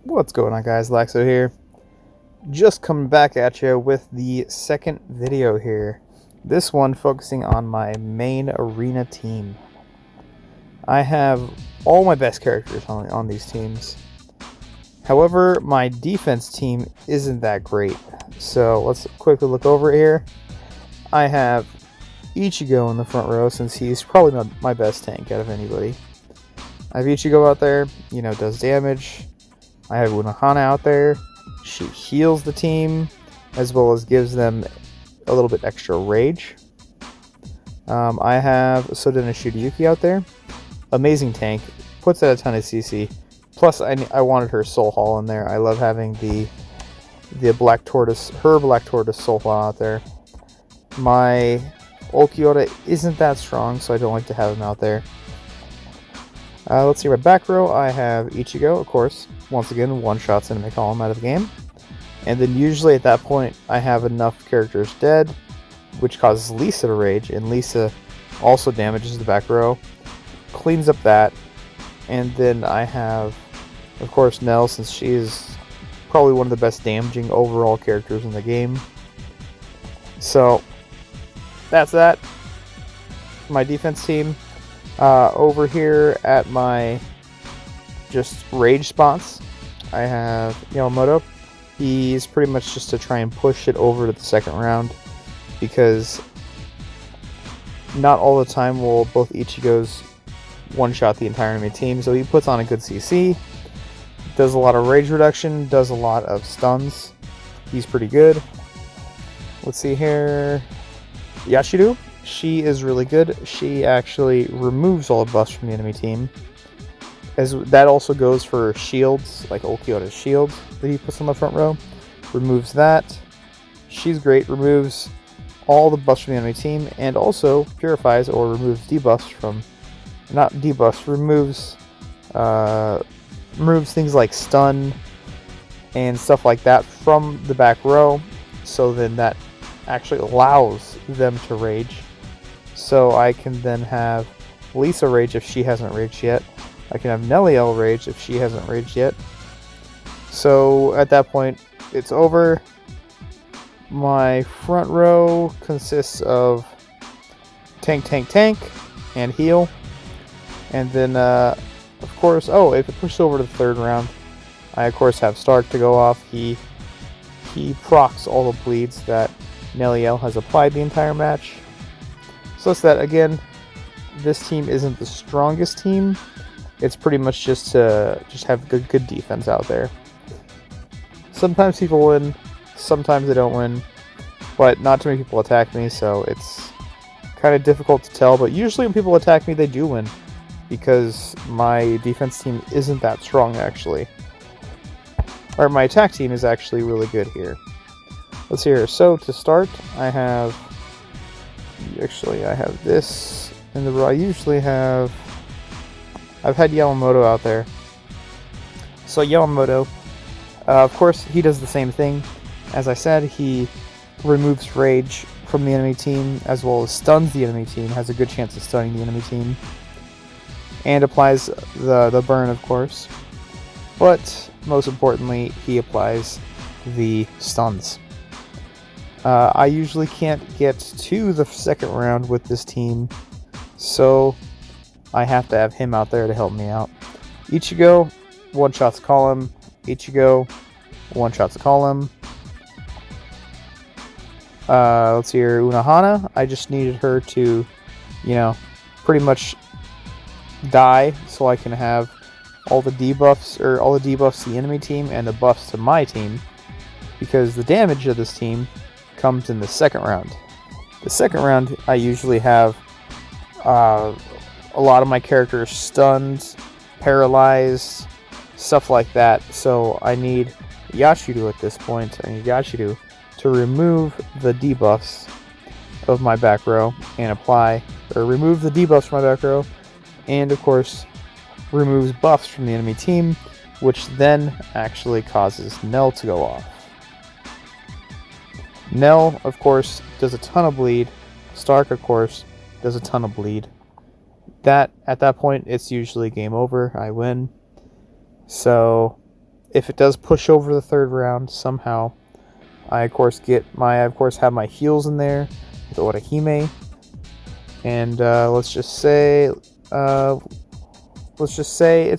What's going on, guys? Laxo here. Just coming back at you with the second video here. This one focusing on my main arena team. I have all my best characters on these teams. However, my defense team isn't that great. So let's quickly look over here. I have Ichigo in the front row since he's probably my best tank out of anybody. I have Ichigo out there, does damage. I have Unohana out there. She heals the team, as well as gives them a little bit extra rage. I have Sodena Shuriyuki out there. Amazing tank. Puts out a ton of CC. Plus, I wanted her Soul Hall in there. I love having the Black Tortoise, her Black Tortoise Soul Hall out there. My Ulquiorra isn't that strong, so I don't like to have him out there. Let's see, my back row, I have Ichigo, of course. Once again, one-shots enemy column out of the game. And then usually at that point, I have enough characters dead, which causes Lisa to rage, and Lisa also damages the back row, cleans up that, and then I have, of course, Nell, since she is probably one of the best damaging overall characters in the game. So, that's that. My defense team. Over here at my just rage spots, I have Yamamoto. He's pretty much just to try and push it over to the second round, because not all the time will both Ichigos one-shot the entire enemy team, so he puts on a good CC, does a lot of rage reduction, does a lot of stuns. He's pretty good. Let's see here. Yashiru. She is really good. She actually removes all the buffs from the enemy team. As that also goes for shields, like Ulquiorra's shield that he puts on the front row. Removes that. She's great. Removes all the buffs from the enemy team, and also purifies or removes debuffs from, not debuffs, removes things like stun and stuff like that from the back row. So then that actually allows them to rage. So I can then have Lisa rage if she hasn't raged yet. I can have Neliel rage if she hasn't raged yet. So at that point, it's over. My front row consists of tank, and heal. And then, of course, if it pushes over to the third round, I of course have Stark to go off. He procs all the bleeds that Neliel has applied the entire match. So that's that. Again, this team isn't the strongest team. It's pretty much just to have good defense out there. Sometimes people win, sometimes they don't win, but not too many people attack me, so it's kind of difficult to tell. But usually when people attack me, they do win, because my defense team isn't that strong, actually. Or my attack team is actually really good here. Let's see here. So to start, I have this in the row. I've had Yamamoto out there. So Yamamoto, of course, he does the same thing. As I said, he removes rage from the enemy team, as well as stuns the enemy team, has a good chance of stunning the enemy team, and applies the burn, of course. But most importantly, he applies the stuns. I usually can't get to the second round with this team, so I have to have him out there to help me out. Ichigo, one-shots column. Ichigo, one-shots column. Let's see here, Unohana. I just needed her to, pretty much die so I can have all the debuffs to the enemy team and the buffs to my team, because the damage of this team comes in the second round. The second round, I usually have a lot of my characters stunned, paralyzed, stuff like that. So I need Yashiru at this point. I need Yashiru to remove the debuffs of my back row and remove the debuffs from my back row, and of course removes buffs from the enemy team, which then actually causes Nell to go off. Nell, of course, does a ton of bleed. Stark, of course, does a ton of bleed. At that point, it's usually game over. I win. So, if it does push over the third round somehow, I of course have my heals in there with Orihime, and let's just say it's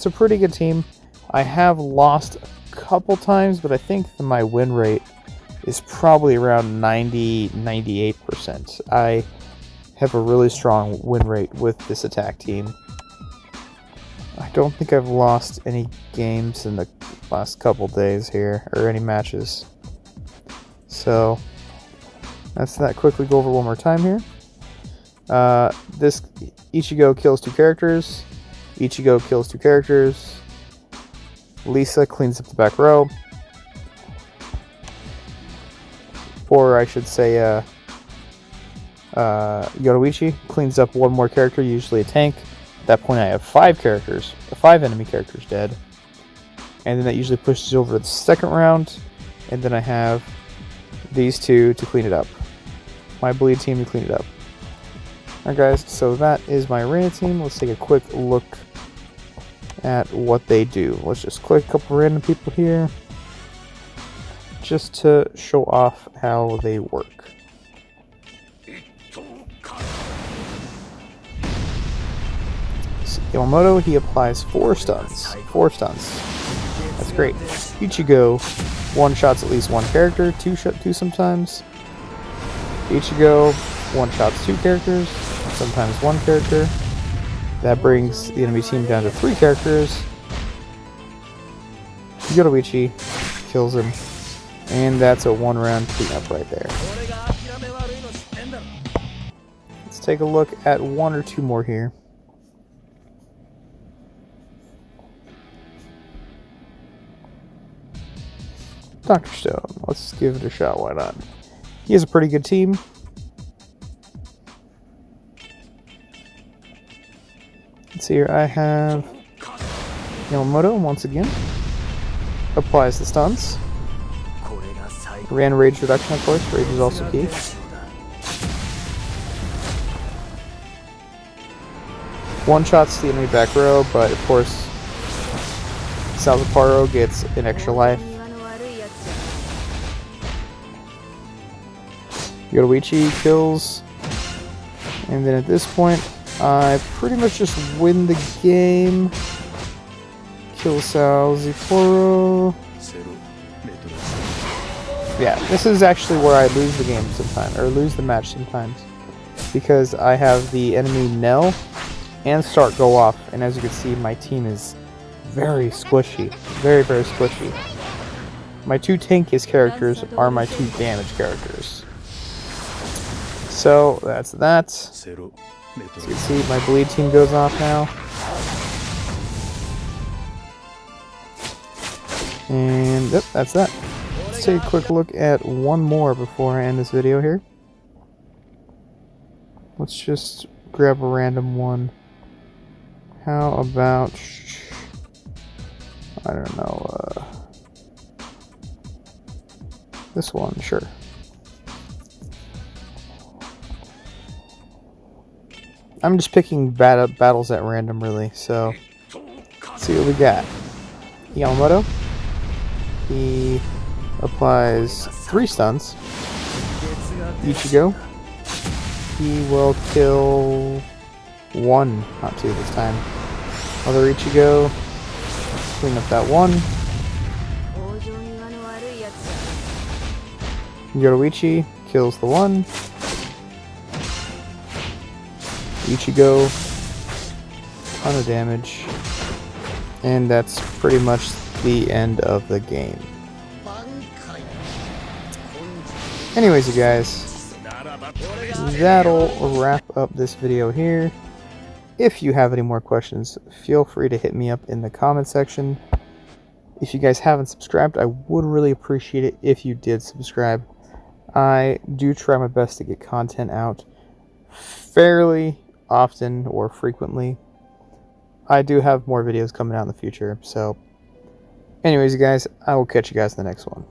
a pretty good team. I have lost a couple times, but I think my win rate is probably around 98%. I have a really strong win rate with this attack team. I don't think I've lost any games in the last couple days here, or any matches. So that's that. Quickly go over one more time here. This Ichigo kills 2 characters. Ichigo kills 2 characters. Lisa cleans up the back row. Or I should say, Yoruichi cleans up 1 more character, usually a tank. At that point I have 5 enemy characters dead. And then that usually pushes over to the second round. And then I have these 2 to clean it up. My bleed team to clean it up. Alright guys, so that is my arena team. Let's take a quick look at what they do. Let's just click a couple random people here, just to show off how they work. Yamamoto, he applies 4 stuns. 4 stuns. That's great. Ichigo one-shots at least 1 character, 2 sometimes. Ichigo one-shots 2 characters, sometimes 1 character. That brings the enemy team down to 3 characters. Yoruichi kills him. And that's a 1-round cleanup right there. Let's take a look at 1 or 2 more here. Dr. Stone. Let's give it a shot, why not? He has a pretty good team. Let's see here, I have Yamamoto once again. Applies the stuns. Ran rage reduction, of course. Rage is also key. One-shots the enemy back row, but of course Salvatore gets an extra life. Yoruichi kills. And then at this point, I pretty much just win the game. Kill Salvatore. Yeah, this is actually where I lose the game sometimes, or lose the match sometimes, because I have the enemy Nell and Start go off, and as you can see, my team is very squishy, very squishy. My 2 tankiest characters are my 2 damage characters. So that's that. As you can see, my bleed team goes off now. And yep, that's that. Let's take a quick look at 1 more before I end this video here. Let's just grab a random one. How about, I don't know, this one, sure. I'm just picking battles at random, really, so let's see what we got. Yamamoto, he applies 3 stuns. Ichigo, he will kill 1, not 2 this time. Other Ichigo, clean up that 1. Yoruichi kills the 1. Ichigo, ton of damage, and that's pretty much the end of the game. Anyways, you guys, that'll wrap up this video here. If you have any more questions, feel free to hit me up in the comment section. If you guys haven't subscribed, I would really appreciate it if you did subscribe. I do try my best to get content out fairly often or frequently. I do have more videos coming out in the future, so anyways, you guys, I will catch you guys in the next one.